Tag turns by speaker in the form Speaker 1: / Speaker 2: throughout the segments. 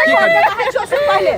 Speaker 1: पहले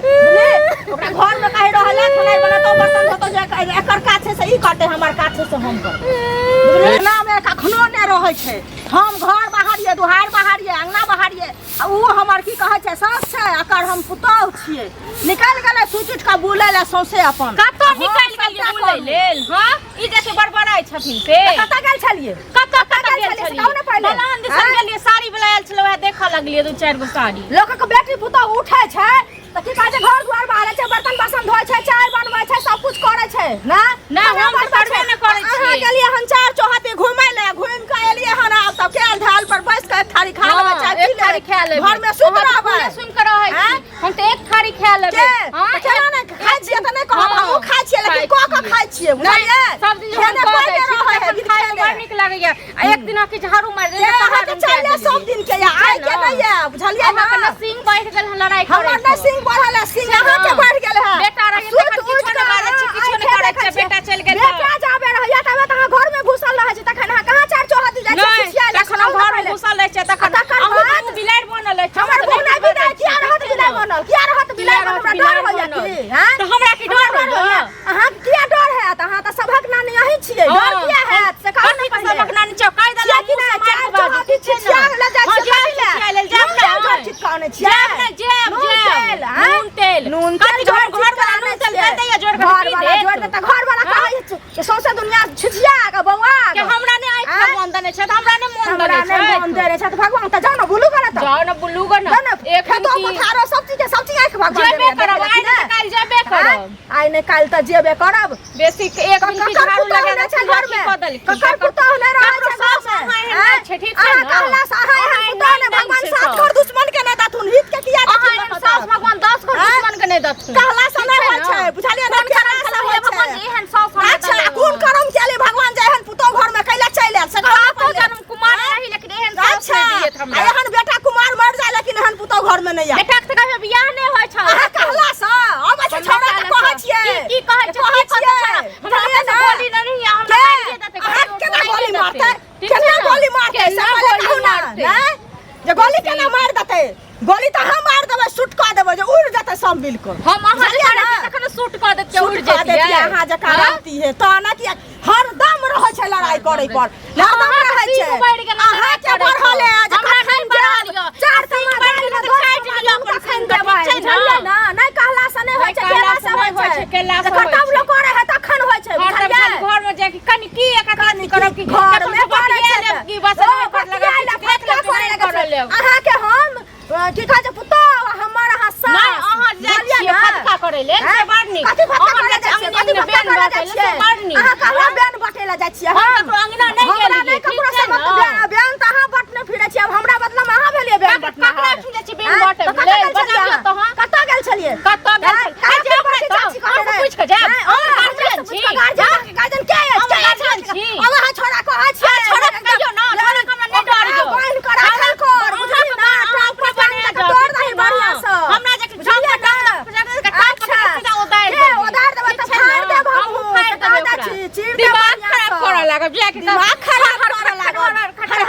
Speaker 1: ओकरा घर में कहि रहल है खाना बनातो बर्तन धोतो जे एकर काछे से ई काटे हमर काछे से हम कर ना में कखनो ने रहै छै हम घर बाहरिए दुहार बाहरिए अंगना बाहरिए उ हमर की कहै छै सास छै एकर हम पुतौह छियै निकाल गेलै सुचुट का बुलै ले सौसे अपन
Speaker 2: कतो निकाल गेलिए बुलै लेल हां ई जे बड़बड़ाई छथिन से
Speaker 1: कत गेल छलिए
Speaker 2: कत गेल छलिए कौन पहले बलान दिसन गेलिए साड़ी बलायल छलै ओए देखा लगलिए दू चार गो साड़ी
Speaker 1: लोक के बेटी पुतौह उठै छै त की कहै छै घर दुआर बाहर छै बर्तन बासन धोय छै चाय बनबै छै सब कुछ करै छै ना
Speaker 2: ना हम त करबे न करै छी
Speaker 1: अहाँ गेलिए हन चार चौहाती घुमै ले घुम के एलिए हन आब तब के ढाल पर बैस के थारी खा लेबै चाय पी ले घर में सुत रहबै
Speaker 2: सुन के रहै छी हम त एक थारी खा लेबै
Speaker 1: हां चला न खाइ छियै त नै कहब हम खाइ छियै लेकिन क क खाइ छियै बुझलिए
Speaker 2: सब दिन हम कह दै छी खाइ में बड़ नीक लागैया एक दिन के झाड़ू मार दे त
Speaker 1: चले सब दिन के आइ के नै है बुझलिए ना
Speaker 2: हमरा सिंह बैठ गेल लड़ाई करे
Speaker 1: हमर न सिंह बढ़ल है सिंह अहाँ के बढ़ गेल है
Speaker 2: बेटा रहे त किछो न मारै छी किछो न करै छी बेटा चल गेल
Speaker 1: बेटा जाबे रहैया तबे त घर में घुसल रहै छै तखन अहाँ कहां चार चौहाती जाइ छी खिसिया
Speaker 2: तखन घर में घुसल रहै छै तखन अहू बिलाड़ बनल है
Speaker 1: हमर घुना बिलाड़ किया रहत बिलाड़ बनल किया रहत बिलाड़ हमरा डर होइया की हैं
Speaker 2: त हमरा की डर होइया
Speaker 1: अहाँ किया डर है त अहाँ त सबक नानी यही छियै डर किया है से कहू
Speaker 2: नहीं पहले सबक नानी चौकाई दला
Speaker 1: कि ना चार चौहाती छिया ले जाइ छी
Speaker 2: जाब ना
Speaker 1: चिपकाने छियै
Speaker 2: जेब नून तेल
Speaker 1: घर वाला नहीं चल देते या जोड़ के जोड़ देता घर वाला कहै छै सौसे दुनिया छिछिया के बौआ
Speaker 2: के हमरा ने आइ के बंधन छै त हमरा ने मन दने छै
Speaker 1: बंधन छै त भगवान त जाओ ना बुलू गना त
Speaker 2: जाओ ना बुलू गना एक
Speaker 1: खेतो पथारो सब चीज आइ के भगवान
Speaker 2: जेबे करब आइ न काल जेबे करब
Speaker 1: आइ न काल त जेबे करब
Speaker 2: बेसी एक दिन की झाड़ू लगा छै घर में
Speaker 1: ककर पुतौह नै रहै छै घर में
Speaker 2: छै ठीक छै ना
Speaker 1: कहला सहाय पुतौह ने भगवान साथ कर दुश्मन के नै दाथुन हित के किया
Speaker 2: सास भगवान 10 को दुश्मन के नै दथुन
Speaker 1: कहला से नै होइ छै बुझलिए ना कहला से
Speaker 2: भगवान एहन सास हम
Speaker 1: अच्छा कोन करम केले भगवान जे एहन पुतौह घर में कैला चैल आयल से
Speaker 2: तो जन्म कुमार रही लेकिन एहन सास नै दियत हमरा
Speaker 1: एहन बेटा कुमार मर जाय लेकिन एहन पुतौह घर में नै आ
Speaker 2: बेटा के कहियो बियाह नै होय छै
Speaker 1: अहाँ कहला से अब छै छोरा के कहै छियै
Speaker 2: की कहै छै हमरा से गोली नहीं हमरा मारिए देते
Speaker 1: अहाँ केना गोली मारते केना गोली मारते से कहू ना जे गोली केना मार देते गोली त हम मार देबै शूट क देबै जे उड़ जेतै सब मिलकर हम
Speaker 2: अहाँ तखन शूट क देत के उड़ जेतै
Speaker 1: अहाँ जे कराती है त ना कि हर दम रहै छै लड़ाई करे पर हरदम रहै छै अहाँ के बढ़ले
Speaker 2: हमरा नहीं बढ़लियो
Speaker 1: चार दिन बढ़ले त काट लियो अपन खन देबै बुझलिए ना नै कहला से नै होइ छै केला से होइ छै
Speaker 2: केला से
Speaker 1: कतब लोग करे है तखन होइ छै बुझलिए
Speaker 2: घर में जाके कनी की एक आदमी करब की
Speaker 1: घर में पड़े छै
Speaker 2: की बस कर लगा
Speaker 1: अहाँ के हम की कहै छै पुतौह हमर अहाँ सास
Speaker 2: नहीं अहाँ जाय छियै फटका करे ले से बड़ नीक
Speaker 1: कथि फटका करे जाइ छियै कथि बेन बाटे ले बड़ नीक अहाँ कहला बेन बाटे ले जाइ छियै
Speaker 2: हम तो अंगना नहीं गेलिए
Speaker 1: ककरो से मत बेन त अहाँ बटने फिरे छियै हमरा बदला में अहाँ भेलिए बेन बटना
Speaker 2: ककरा फिरे छी बेन बाटे ले बजाइयो तो हां
Speaker 1: कत गेल छलिए
Speaker 2: कत गेल आज अपने पूछ के जाब गार्जियन छी
Speaker 1: गार्जियन के गार्जियन छी अब अहाँ छोरा कहै छियै
Speaker 2: छोरा के कहियो ना छोरा के हमरा नहीं डर जो
Speaker 1: बहन कर राखल कर बुझलिए ना टाप पर डर नहीं बढ़िया से
Speaker 2: हमरा जे बुझलिए ना अच्छा
Speaker 1: उधार देबै त फाड़ देब हम फाड़ देबै चीर
Speaker 2: दिमाग खराब करे लागब जे
Speaker 1: दिमाग खराब करे लागब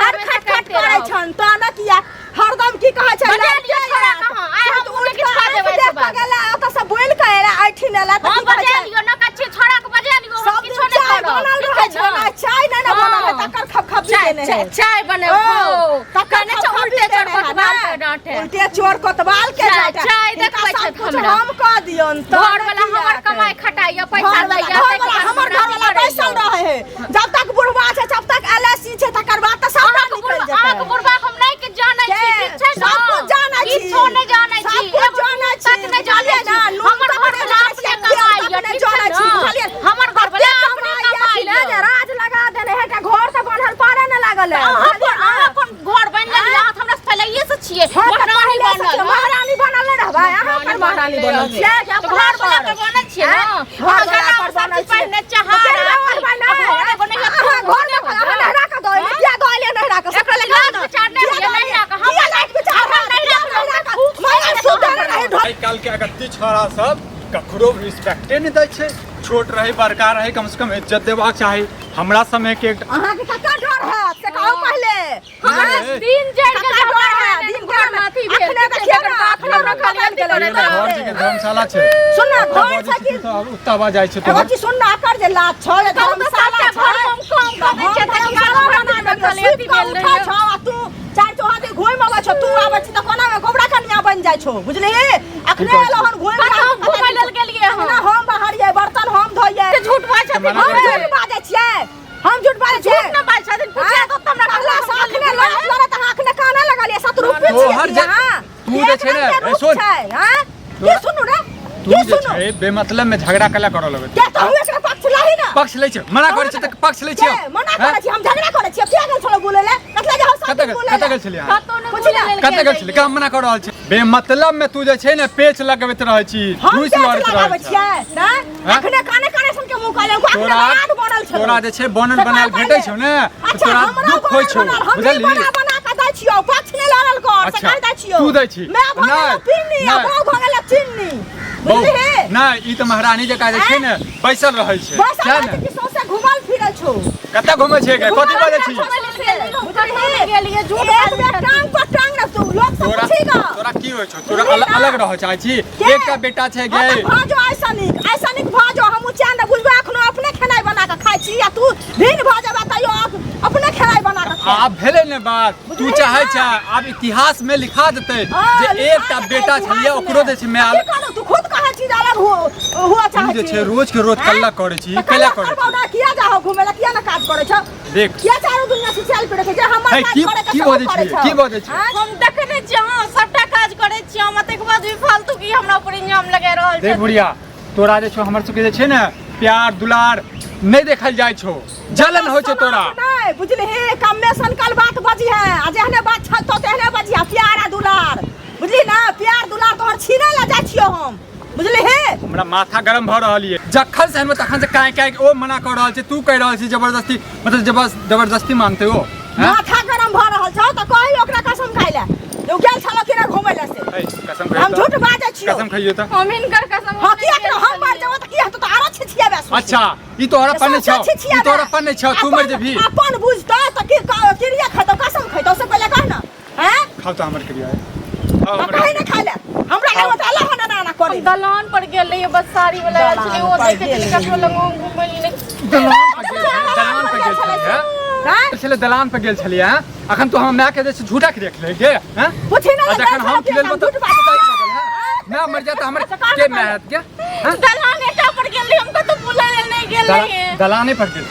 Speaker 1: हर खट करे छन त न किया हरदम की कहै छै
Speaker 2: बजालियो छोरा कहां आइ हम उन्हें किछ खा देबै सब
Speaker 1: गेला ओत से बोल के एला आठिन एला त
Speaker 2: हम बजालियो न कच्ची छोरा के बजालियो हम किछो नै करब
Speaker 1: बनल रहै छै ना चाय नै ना बनल तकर खपखपी देने है
Speaker 2: चाय बने हो तकर ने उल्टे चोर कोतवाल के डांटे
Speaker 1: उल्टे चोर कोतवाल के डांटे
Speaker 2: चाय देखबै छै हमरा
Speaker 1: हम क दियन त
Speaker 2: घर वाला हमर कमाई खटाइया पैसा दैया
Speaker 1: हमर घर वाला पैसा रहे है जब तक बुढ़वा छै जब तक एलएससी छै तकर बाद त सब निकल जेतै
Speaker 2: आग बुढ़वा हम नै के जानै छी ठीक छै ना
Speaker 1: सब कुछ जानै छी
Speaker 2: किछो नै जानै छी
Speaker 1: सब जानै छी
Speaker 2: तक नै जानै छी हमर घर वाला अपने कमाइया ठीक छै ना हमर घर वाला अपने कमाइया
Speaker 1: जे राज लगा देने है घर से बनल पारे न लागल है
Speaker 2: अहाँ कोन घर बन लेलिए अहाँ हमरा से पहले से छियै
Speaker 1: महारानी बनल नै रहबै अहाँ पर महारानी बनल छियै
Speaker 2: घर वाला के बनल छियै ना घर वाला पर बनल छियै ने चहारा घर बनैया
Speaker 1: घर में नहरा के दो किया दो ले नहरा के
Speaker 2: एकरा ले लाइट विचार नै होइए नहरा के हम
Speaker 1: लाइट विचार नहरा के मैं सुधर नहीं
Speaker 3: आइ काल के अगत्ती छोरा सब ककरो रिस्पेक्टे नहीं दै छै छोट रहे बड़का रहे कम से कम इज्जत देबाक चाही हमरा समय के
Speaker 1: अहाँ के कक्का डर है से कहू पहले
Speaker 2: दिन जड़ के डर है दिन भर अथी भेल
Speaker 1: गेलै
Speaker 3: घर के धर्मशाला छै
Speaker 1: सुन ना घर से की
Speaker 3: तो उत्ता आवाज जाइ छै
Speaker 1: एगो
Speaker 3: तो
Speaker 1: चीज सुन ना आकर जे लात छ या धर्मशाला छ
Speaker 2: हम काम कर दै छै त
Speaker 1: बना दे सुत के उठा छ आ तू चार चौहादी घुम आवे छ तू आवे छ त कोना में गोबरा कन्या बन जाइ छ बुझली अखने एलहन घुम
Speaker 2: हम घुमै लेल गेलियै
Speaker 1: ना हम बाहरिए बर्तन हम धोइए
Speaker 2: झूठ बाजै छथिन
Speaker 1: हम झूठ बाजै छियै हम झूठ बाजै छियै
Speaker 2: झूठ न बाजै छथिन पूछिया तो हमरा
Speaker 1: अगला साखने लात लरे त आखने काना लगालिए 7 रुपए
Speaker 3: तो
Speaker 1: छियै
Speaker 3: हर
Speaker 1: हां
Speaker 3: तू जे छै ने सुन
Speaker 1: हां ये सुनु रे
Speaker 3: तू
Speaker 1: ये
Speaker 3: जे
Speaker 1: सुनु
Speaker 3: छै बेमतलब में झगड़ा कला करऽ लगै
Speaker 1: क्या तो हुए एकरा पक्ष लाही ना
Speaker 3: पक्ष लै छै मना करै छै त पक्ष लै छै
Speaker 1: मना करै छी हम झगड़ा करै छी क्या गेल छलो बोले ले मतलब जे हम
Speaker 3: कतऽ
Speaker 1: सब बोले
Speaker 3: कतऽ गेल छलियै अहाँ?
Speaker 2: कतौ न बोलै लेल
Speaker 3: कतऽ गेल छलियै काम मना कऽ रहल छै बेमतलब में तू जे छै ने पेच लगबैत रहै छी
Speaker 1: हम
Speaker 3: घुस
Speaker 1: क्या
Speaker 3: लड़ैत
Speaker 1: लगाबै
Speaker 3: रहै छी
Speaker 1: छियै ना अखने काने काने सुन के मुंह काले को अखने बात बनल छ
Speaker 3: तोरा जे छै बनल बनायल भेटै छौ ने त तोरा दुख होइ छौ बुझली
Speaker 1: बना बना के दै छियो पक्ष ने लड़ल कर से कर दै छियो
Speaker 3: तू दै छी
Speaker 1: मैं भगला पिन्नी आ बाऊ भगला चिन्नी बुझली
Speaker 3: नहीं ई त महारानी जका जे छै ने बैसल रहै छै
Speaker 1: बस
Speaker 3: क्या
Speaker 1: आके
Speaker 3: ने
Speaker 1: कि सौसे घुमल फिरल छौ
Speaker 3: कतऽ घुमै छै गे कथि बाजै छी
Speaker 2: गेलियै झूठ
Speaker 1: एक बेर टांग पर टांग रख तू लोग सब
Speaker 3: तोरा
Speaker 1: पूछेगा
Speaker 3: तोरा की होइ छौ तोरा अलग रह चाहै छी एकटा बेटा छै गे
Speaker 1: भाजो ऐसा निक भाजो हम चांद बुझबा अखनो अपने खेनाइ बना के खाइ छी या तू दिन भाजबा तइयो अपने खेनाइ बना के खा
Speaker 3: आब भेलै ने बात तू चाहै छै आब इतिहास में लिखा देतै जे एकटा बेटा छलिए ओकरो जे छै मैं
Speaker 1: तू खुद कहे छी अलग हुआ
Speaker 3: तू
Speaker 1: चाहै
Speaker 3: जे
Speaker 1: छी
Speaker 3: छै रोज के रोज कल्ला करै छी कल्ला करै छी
Speaker 1: ना किया जाहो घुमे ला किया ना काज करै छ
Speaker 3: देख
Speaker 1: किया चारो दुनिया से चल पे रखे जे हमर काज करे
Speaker 3: की बजै छी की बजै छी
Speaker 2: हम देखने छी हां सबटा काज करै छी हम तक बाद भी फालतू की हमरा ऊपर इल्जाम लगा रहल छै
Speaker 3: देख बुढ़िया तोरा जे छौ हमर सबके जे छै ने प्यार दुलार नहीं देखल जाइ छौ जलन होइ छै तोरा
Speaker 1: नहीं बुझली हे कम में सनकल बात बजी है आ जेहने बात छ तो तेहने बजी प्यार आ दुलार बुझली ना प्यार दुलार तोहर छीने ला जाइ छियो हम बुझली हे
Speaker 3: हमरा माथा गरम भ रहल ये जखन से हम तखन से काहे काहे ओ मना कर रहल छै तू कह रहल छी जबरदस्ती मतलब जबरदस्ती मानते हो
Speaker 1: माथा गरम भ रहल छौ त कहि ओकरा कसम खाइ ले जो गेल छलो कि ना घुमै ले से
Speaker 3: कसम
Speaker 1: हम झूठ बाजै छियो
Speaker 3: कसम खइयो त
Speaker 2: हम इनकर कसम
Speaker 1: हां किया कि हम मर जाबो त किया तो आरो छिछिया बस
Speaker 3: अच्छा ई तोहरा पर नहीं छौ ई तोहरा पर नहीं छौ तू मर जेबी
Speaker 1: अपन बुझता त कि क्रिया खतो कसम खइतो से पहले कह ना हैं
Speaker 3: खाओ त हमर क्रिया
Speaker 1: कहीं ना खा ले हमरा ले मत अल्लाह ना ना करी
Speaker 2: दलान पर गेल रहिए बस साड़ी वाला छले ओ देखे छले कतो लंगो घुमै ले
Speaker 3: दलान पर गेल छलिए चले दलान पर गेल छलिए अखन तो हम माय के जे झूठा के देख ले गे हैं
Speaker 1: पूछी ना
Speaker 3: जखन हम खिलेल मतलब ना मर जाता हमर के मेहनत के
Speaker 2: दलान एटा पर गेल रही हमको तो बुला ले नहीं गेल रही
Speaker 3: दलाने पर गेल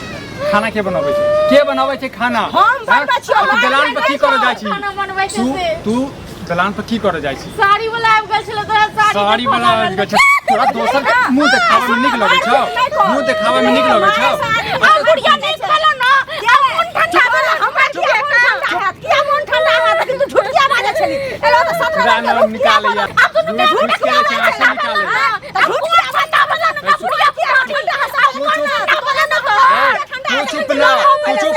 Speaker 3: खाना के बनाबै छै के बनाबै छै खाना
Speaker 1: हम बनबै छियै
Speaker 3: दलान पर की करे जाइ छी
Speaker 2: खाना बनबै छै
Speaker 3: तू दलान पर की करे जाइ छी
Speaker 2: साड़ी वाला आबि गेल छले तोरा
Speaker 3: साड़ी वाला आबि गेल छै तोरा दोसर मुंह देखावे में नीक लगै छौ मुंह देखावे में नीक लगै छौ
Speaker 2: हम बुढ़िया नहीं खेला ना मन ठंडा वाला हमरा
Speaker 1: किया मन ठंडा है त तू झूठिया बाजे छली एलो त 17
Speaker 3: रान निकाले यार
Speaker 1: अब तो झूठ के ऐसे निकाले त झूठिया ठंडा वाला ना बुढ़िया किया ठंडा है साल बोलना बोला ना
Speaker 3: तू चुप ना तू चुप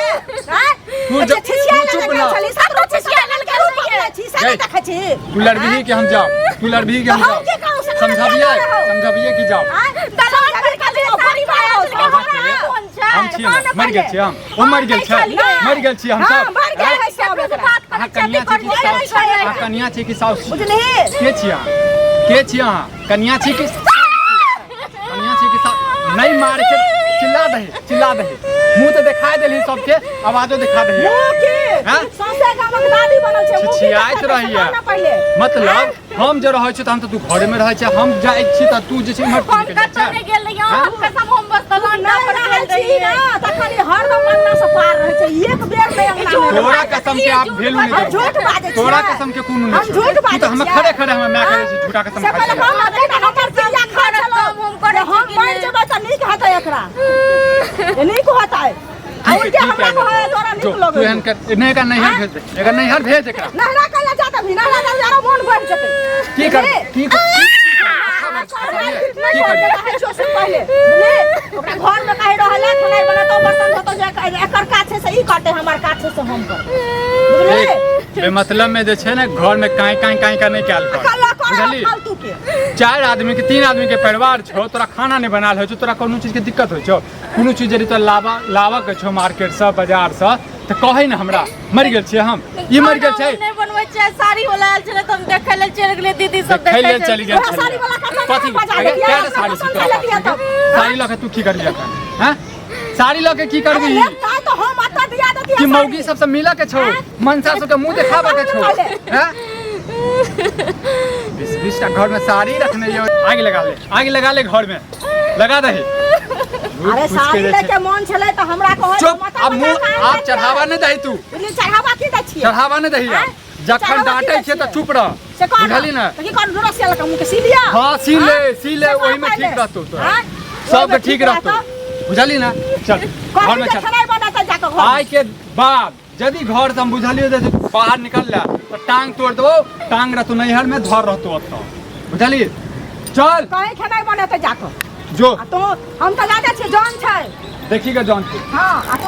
Speaker 3: तू चुप ना
Speaker 1: चली सब छिछिया लल के रूप में छी सारा देखे छी
Speaker 3: तू लड़बी कि हम जाओ तू लड़बी कि हम जाओ समझाबिए कि जाओ
Speaker 2: दलान पर के साड़ी वाला
Speaker 3: हम छियै ना मर गेल छियै हम ओ मर गेल छै मर गेल छियै हम सब
Speaker 1: मर गेल है सब
Speaker 3: अहाँ कन्या छी कि साउस अहाँ कन्या छी कि साउस
Speaker 1: बुझली
Speaker 3: के छी अहाँ कन्या छी कि कन्या छी कि साउस नहीं मार के चिल्ला दही मुंह तो दिखा देली सबके आवाजो दिखा दही
Speaker 1: हां सौसे गामक दादी बनल छै
Speaker 3: छिछियाइत रहिए मतलब हम जे रहै छी त हम त तू घरे में रहै छै हम जाइ छी त तू जे छै इमहर
Speaker 2: हम कतौ नहीं गेल रहियो हम कसम हम बस दलान पर गेल रही
Speaker 1: ना तखनी हरदम अंगना से पार रहै छै एक बेर में अंगना
Speaker 3: तोरा कसम के आप भेलू नहीं
Speaker 1: झूठ बाजै छी
Speaker 3: तोरा कसम के कोनो नहीं
Speaker 1: हम झूठ बाजै
Speaker 3: त हम खड़े हम मैं कहै छी झूठा कसम
Speaker 1: से पहले हम हमर क्रिया खा चलो हम करे हम मर जेबै त नीक हेतै एकरा ये नीक होतै आ उल्टे हमरा कहे तोरा नीक लगै
Speaker 3: तू एहन कर नहीं का नहीं भेज दे एकर नहीं हर भेज एकरा
Speaker 1: नहरा कला जाता भी नहरा कला यारो मन बढ़ जेतै
Speaker 3: की कर की
Speaker 1: पहले ओकरा घर में कहि रहले खेनाइ बनातो बर्तन धोतो जे एकर काज छै से ई काटे हमर काज छै से हम कर बुझली
Speaker 3: बेमतलब में जे छै ने घर में काई का नहीं कैल कर बुझली
Speaker 1: फालतू के
Speaker 3: 4 आदमी के 3 आदमी के परिवार छो तोरा खाना नहीं बनाल हो तोरा कोनो चीज के दिक्कत हो छो कोनो चीज जरी तो लावा के छो मार्केट से बाजार से त कहे न हमरा मर गेल छी हम ई मर गेल छै
Speaker 2: नहीं बनबै छै साड़ी वाला आयल छले त हम देखै ले चल गेलिए त दीदी सब
Speaker 3: देखे ले
Speaker 2: देखे
Speaker 3: चली गई
Speaker 1: तोरा साड़ी वाला कपड़ा
Speaker 3: कथी
Speaker 1: बजा
Speaker 3: अगे
Speaker 1: दिया,
Speaker 3: क्या
Speaker 1: हमरा
Speaker 3: साड़ी
Speaker 1: पसंद
Speaker 3: तोरा
Speaker 1: ले दिया
Speaker 3: पास?
Speaker 1: तब।
Speaker 3: साड़ी लके तू की करबी अखन हैं साड़ी लके की
Speaker 1: अरे
Speaker 3: करबी
Speaker 1: लेता है तो हम अता दिया देती
Speaker 3: कि मौगी सबसे मिला के छौ मनसा सबके मुंह देखाबे के छौ हैं 20 टा घर में साड़ी रखने यो आग लगा ले घर में लगा दही
Speaker 1: अरे साड़ी लेके मन छले त हमरा कहो
Speaker 3: चुप अब मुंह आप चढ़ावा नहीं दही तू
Speaker 1: बिल्ली चढ़ावा की दै छियै
Speaker 3: चढ़ावा नहीं दही
Speaker 1: हैं?
Speaker 3: जखन
Speaker 1: चढ़ावा
Speaker 3: डांटे
Speaker 1: की
Speaker 3: छे
Speaker 1: दै
Speaker 3: त चुप रह
Speaker 1: से कर
Speaker 3: बुझली ना
Speaker 1: त की कर रोसिया लगा मुंह के सी लिया
Speaker 3: हां सी
Speaker 1: हैं?
Speaker 3: ले
Speaker 1: से
Speaker 3: वही में
Speaker 1: कर
Speaker 3: ठीक
Speaker 1: ले।
Speaker 3: रहतो तो
Speaker 1: हैं?
Speaker 3: सब
Speaker 1: ओहिमे
Speaker 3: ठीक रहतो बुझली ना चल घर में चल
Speaker 1: खाना बनाता जाके घर
Speaker 3: आय के बाद यदि घर से हम बुझलियो जे बाहर निकल ला तो टांग तोड़ दो टांग रहतो नैहर में धर रहतो ओतो बुझली चल
Speaker 1: कहीं खाना बनाता जाके
Speaker 3: जो
Speaker 1: आ तो हम त जाने छी जान छै
Speaker 3: देखी के जान के
Speaker 1: हां आ तो